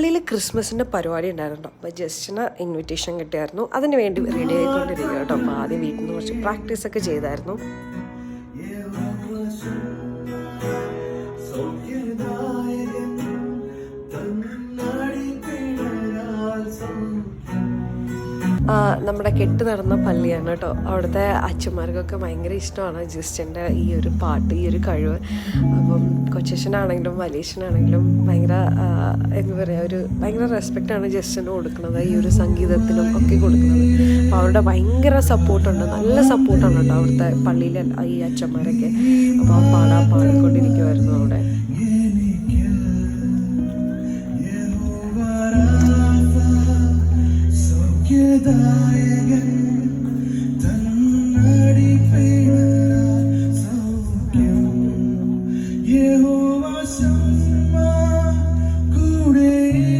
പള്ളിയിൽ ക്രിസ്മസിൻ്റെ പരിപാടി ഉണ്ടായിരുന്നു കേട്ടോ. അപ്പോൾ ജസ്റ്റിന് ഇൻവിറ്റേഷൻ കിട്ടിയായിരുന്നു. അതിന് വേണ്ടി റെഡി ആയിക്കൊണ്ടിരിക്കുക കേട്ടോ. അപ്പോൾ ആദ്യം വീട്ടിൽ നിന്ന് കുറച്ച് പ്രാക്ടീസൊക്കെ ചെയ്തായിരുന്നു. നമ്മുടെ കെട്ട് നടന്ന പള്ളിയാണ് കേട്ടോ. അവിടുത്തെ അച്ഛന്മാർക്കൊക്കെ ഭയങ്കര ഇഷ്ടമാണ് ജസ്റ്റിൻ്റെ ഈ ഒരു പാട്ട്, ഈ ഒരു കഴിവ്. അപ്പം കൊച്ചച്ഛനാണെങ്കിലും വലിയച്ഛനാണെങ്കിലും ഭയങ്കര എന്താ പറയുക, ഒരു ഭയങ്കര റെസ്പെക്റ്റാണ് ജസ്റ്റിന് കൊടുക്കുന്നത്, ഈ ഒരു സംഗീതത്തിനും ഒക്കെ കൊടുക്കുന്നത്. അപ്പോൾ അവരുടെ ഭയങ്കര സപ്പോർട്ടുണ്ട്, നല്ല സപ്പോർട്ടാണ് കേട്ടോ അവിടുത്തെ പള്ളിയിലെ ഈ അച്ഛന്മാരൊക്കെ. അപ്പോൾ പാടിക്കൊണ്ടിരിക്കുമായിരുന്നു അവിടെ. Dayan